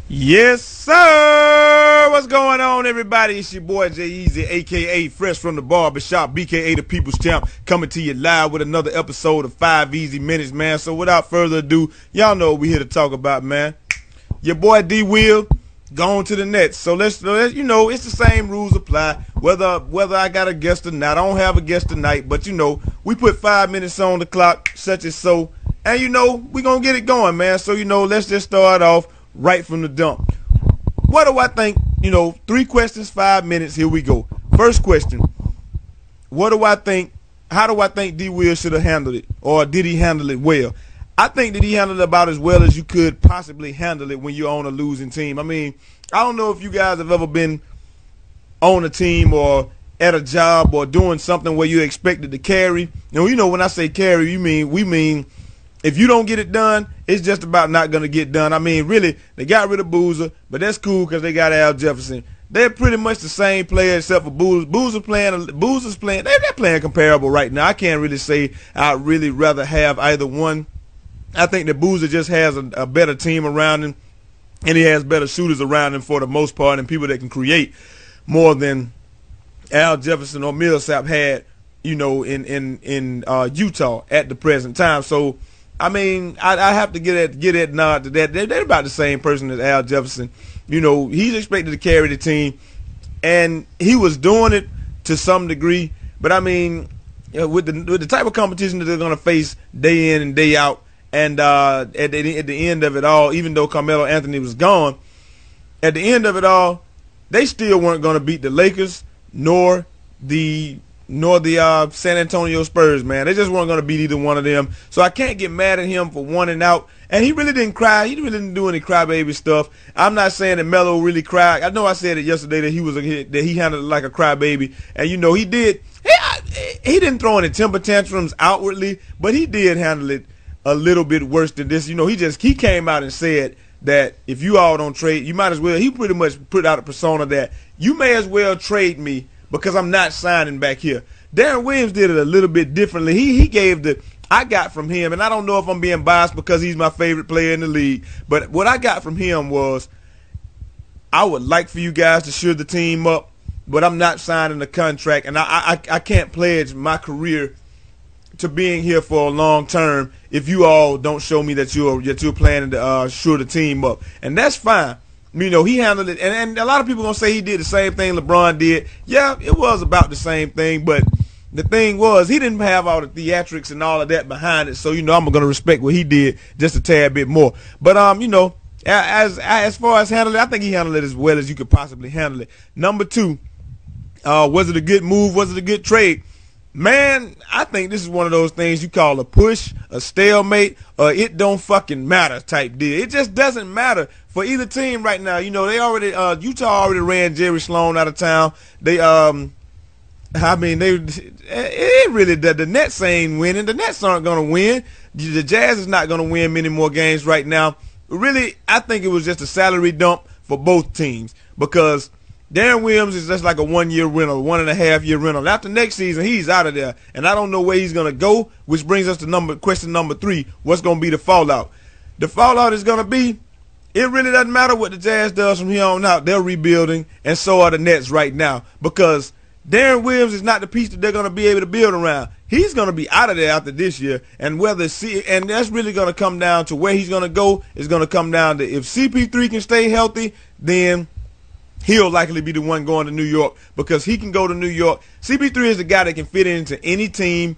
Yes, sir. What's going on, everybody? It's your boy Jay Easy, aka Fresh from the Barbershop, BKA the People's Champ, coming to you live with another episode of 5 Easy Minutes, man. So without further ado, y'all know what we here to talk about, man. Your boy D Will gone to the Nets. So let's you know, it's the same rules apply whether I got a guest or not. I don't have a guest tonight, but you know, we put 5 minutes on the clock, such as so, and you know, we gonna get it going, man. So you know, let's just start off right from the dump. What do I think? You know, 3 questions, 5 minutes. Here we go. First question. What do I think? How do I think D Will should have handled it? Or did he handle it well? I think that he handled it about as well as you could possibly handle it when you're on a losing team. I mean, I don't know if you guys have ever been on a team or at a job or doing something where you're expected to carry. You know, when I say carry, we mean if you don't get it done, it's just about not going to get done. I mean, really, they got rid of Boozer, but that's cool because they got Al Jefferson. They're pretty much the same player except for Boozer. Boozer's playing. They're playing comparable right now. I can't really say I'd really rather have either one. I think that Boozer just has a better team around him, and he has better shooters around him for the most part, and people that can create more than Al Jefferson or Millsap had, you know, in Utah at the present time. So, I mean, I have to get that nod to that. They're about the same person as Al Jefferson. You know, he's expected to carry the team, and he was doing it to some degree. But I mean, you know, with the type of competition that they're going to face day in and day out, and at the end of it all, even though Carmelo Anthony was gone, at the end of it all, they still weren't going to beat the Lakers nor the San Antonio Spurs, man. They just weren't going to beat either one of them. So I can't get mad at him for wanting out. And he really didn't cry. He really didn't do any crybaby stuff. I'm not saying that Melo really cried. I know I said it yesterday that he handled it like a crybaby. And you know he did. He didn't throw any temper tantrums outwardly, but he did handle it a little bit worse than this. You know, he came out and said that if you all don't trade, you might as well. He pretty much put out a persona that you may as well trade me because I'm not signing back here. Deron Williams did it a little bit differently. He gave I got from him, and I don't know if I'm being biased because he's my favorite player in the league, but what I got from him was, I would like for you guys to shore the team up, but I'm not signing a contract, and I can't pledge my career to being here for a long term if you all don't show me that you're planning to shore the team up, and that's fine. You know, he handled it, and a lot of people gonna say he did the same thing LeBron did. Yeah, it was about the same thing, but the thing was he didn't have all the theatrics and all of that behind it. So you know, I'm gonna respect what he did just a tad bit more. But you know, as far as handling it, I think he handled it as well as you could possibly handle it. Number 2, was it a good move? Was it a good trade? Man, I think this is one of those things you call a push, a stalemate, or it don't fucking matter type deal. It just doesn't matter for either team right now. You know, they already Utah already ran Jerry Sloan out of town. They it really the Nets ain't winning. The Nets aren't gonna win. The Jazz is not gonna win many more games right now. Really, I think it was just a salary dump for both teams because Deron Williams is just like a 1-year rental, 1.5-year rental. After next season, he's out of there, and I don't know where he's gonna go. Which brings us to question number 3: what's gonna be the fallout? The fallout is gonna be, it really doesn't matter what the Jazz does from here on out. They're rebuilding, and so are the Nets right now because Deron Williams is not the piece that they're gonna be able to build around. He's gonna be out of there after this year, and and that's really gonna come down to where he's gonna go. Is gonna come down to if CP3 can stay healthy, then he'll likely be the one going to New York because he can go to New York. CP3 is the guy that can fit into any team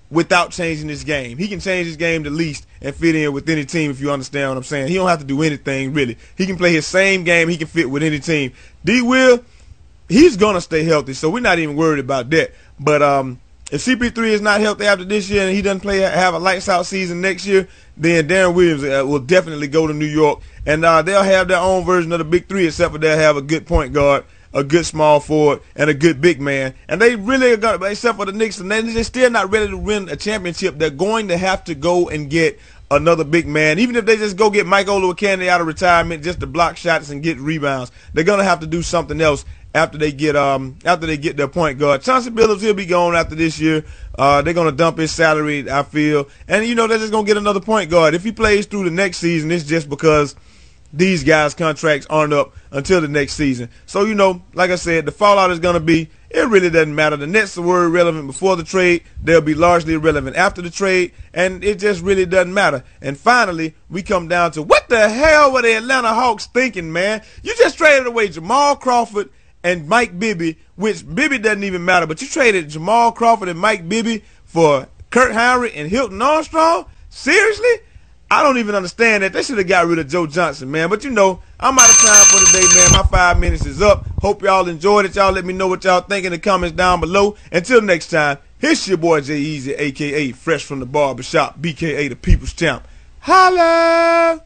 without changing his game. He can change his game the least and fit in with any team, if you understand what I'm saying. He don't have to do anything, really. He can play his same game. He can fit with any team. D Will, he's going to stay healthy, so we're not even worried about that. But if CP3 is not healthy after this year and he doesn't have a lights-out season next year, then Deron Williams will definitely go to New York, and they'll have their own version of the Big Three, except for they'll have a good point guard, a good small forward, and a good big man. And they really are going to, except for the Knicks, and they're still not ready to win a championship. They're going to have to go and get another big man. Even if they just go get Mike Olowokandi out of retirement just to block shots and get rebounds, they're going to have to do something else after they get their point guard. Chauncey Billups, he'll be gone after this year. They're going to dump his salary, I feel. And, you know, they're just going to get another point guard. If he plays through the next season, it's just because these guys' contracts aren't up until the next season. So, you know, like I said, the fallout is going to be, it really doesn't matter. The Nets were irrelevant before the trade. They'll be largely irrelevant after the trade, and it just really doesn't matter. And finally, we come down to what the hell were the Atlanta Hawks thinking, man? You just traded away Jamal Crawford and Mike Bibby, which Bibby doesn't even matter, but you traded Jamal Crawford and Mike Bibby for Kurt Hinrich and Hilton Armstrong? Seriously? I don't even understand that. They should have got rid of Joe Johnson, man. But, you know, I'm out of time for today, man. My 5 minutes is up. Hope y'all enjoyed it. Y'all let me know what y'all think in the comments down below. Until next time, here's your boy Jay Easy, a.k.a. Fresh from the Barbershop, BKA the People's Champ. Holla!